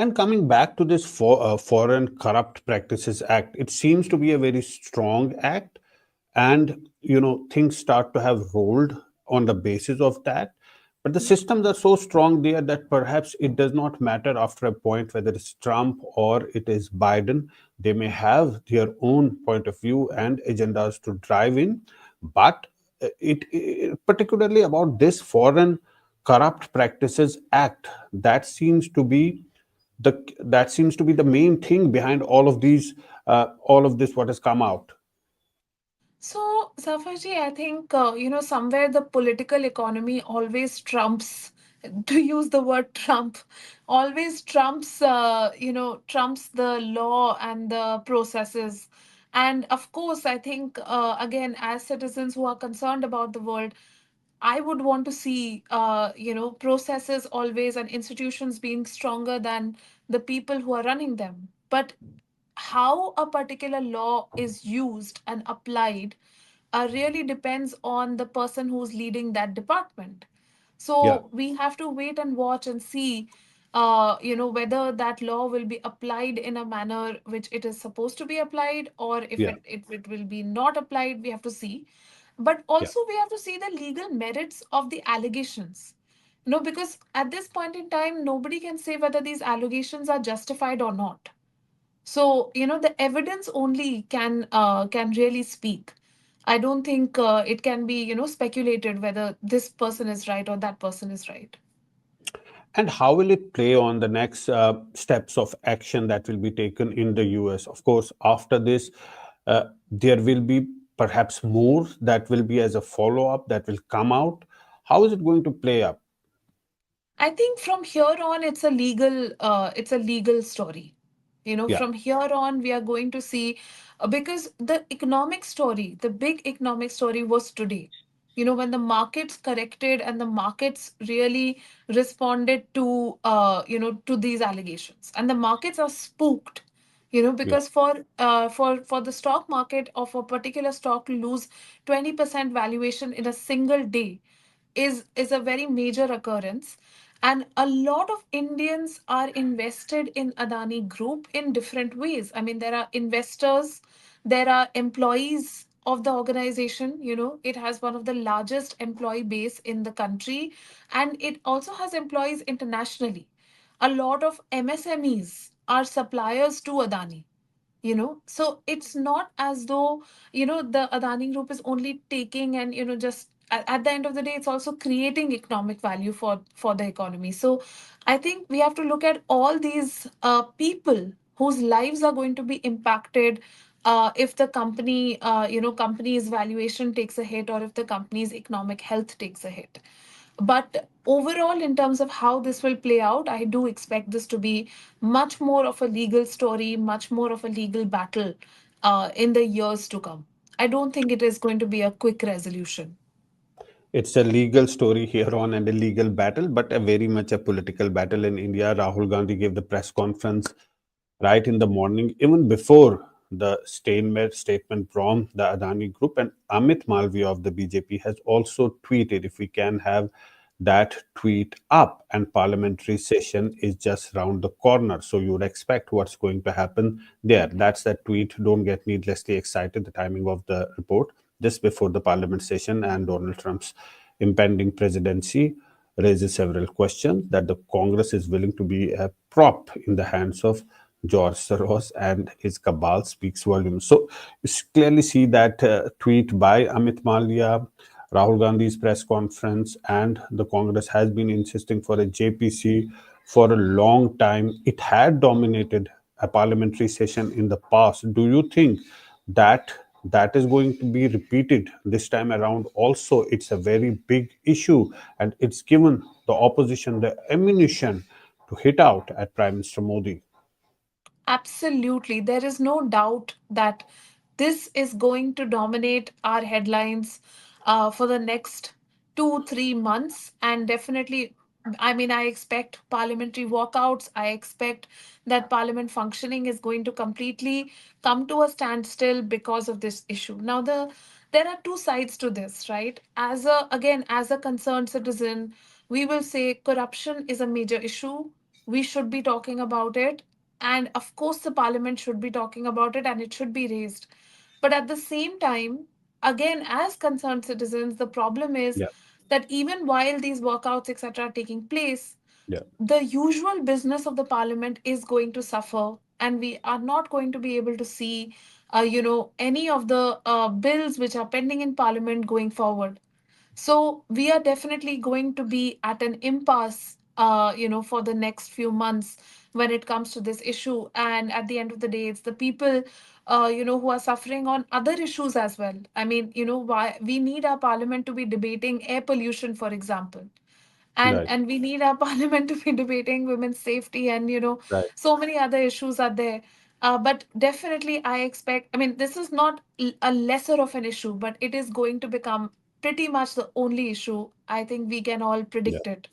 And coming back to this Foreign Corrupt Practices Act, it seems to be a very strong act, and things start to have rolled on the basis of that. But the systems are so strong there that perhaps it does not matter after a point whether it's Trump or it is Biden. They may have their own point of view and agendas to drive in, but particularly about this Foreign Corrupt Practices Act, that seems to be the main thing behind all of this what has come out. So, Safarji, I think, somewhere the political economy always trumps, to use the word Trump, always trumps the law and the processes. And of course, I think, again, as citizens who are concerned about the world, I would want to see, processes always and institutions being stronger than the people who are running them. But how a particular law is used and applied really depends on the person who's leading that department. Yeah, So we have to wait and watch and see, whether that law will be applied in a manner which it is supposed to be applied, or if yeah, it will be not applied. We have to see. But yeah. also we have to see the legal merits of the allegations. Because at this point in time, nobody can say whether these allegations are justified or not. So, the evidence only can really speak. I don't think it can be, speculated whether this person is right or that person is right. And how will it play on the next steps of action that will be taken in the US? Of course, after this, there will be perhaps more that will be as a follow up that will come out. How is it going to play up? I think from here on, it's a legal story. Yeah, From here on, we are going to see, because the economic story, the big economic story was today. When the markets corrected and the markets really responded to these allegations, and the markets are spooked. yeah, Because for the stock market of a particular stock to lose 20% valuation in a single day is a very major occurrence, and a lot of Indians are invested in Adani Group in different ways. I mean, there are investors, there are employees of the organization. It has one of the largest employee base in the country, and it also has employees internationally. A lot of MSMEs are suppliers to Adani. So it's not as though the Adani Group is only taking, and just at the end of the day, it's also creating economic value for the economy. So I think we have to look at all these people whose lives are going to be impacted if the company's valuation takes a hit, or if the company's economic health takes a hit. But overall, in terms of how this will play out, I do expect this to be much more of a legal story, much more of a legal battle in the years to come. I don't think it is going to be a quick resolution. it's a legal story here on and a legal battle, but a very much a political battle in India. Rahul Gandhi gave the press conference right in the morning, even before the statement from the Adani Group. And Amit Malviya of the BJP has also tweeted, if we can have that tweet up, and parliamentary session is just round the corner. So you would expect what's going to happen there. That's that tweet. Don't get needlessly excited. The timing of the report just before the parliament session and Donald Trump's impending presidency raises several questions that the Congress is willing to be a prop in the hands of George Soros and his cabal speaks volumes. So you clearly see that tweet by Amit Malviya, Rahul Gandhi's press conference, and the Congress has been insisting for a JPC for a long time. It had dominated a parliamentary session in the past. Do you think that that is going to be repeated this time around? Also, it's a very big issue, and it's given the opposition the ammunition to hit out at Prime Minister Modi. Absolutely. There is no doubt that this is going to dominate our headlines for the next 2, 3 months. And definitely, I mean, I expect parliamentary walkouts. I expect that parliament functioning is going to completely come to a standstill because of this issue. Now, there are two sides to this, right? As a concerned citizen, we will say corruption is a major issue. we should be talking about it. And of course, the parliament should be talking about it and it should be raised. But at the same time, again, as concerned citizens, the problem is Yeah. that even while these workouts, etc., are taking place, Yeah. the usual business of the parliament is going to suffer, and we are not going to be able to see, any of the bills which are pending in parliament going forward. So we are definitely going to be at an impasse, for the next few months when it comes to this issue. And at the end of the day, it's the people, who are suffering on other issues as well. I mean, why we need our parliament to be debating air pollution, for example, and Right. and we need our parliament to be debating women's safety, and Right. so many other issues are there. But definitely I expect, I mean, this is not a lesser of an issue, but it is going to become pretty much the only issue. I think we can all Yeah. predict it.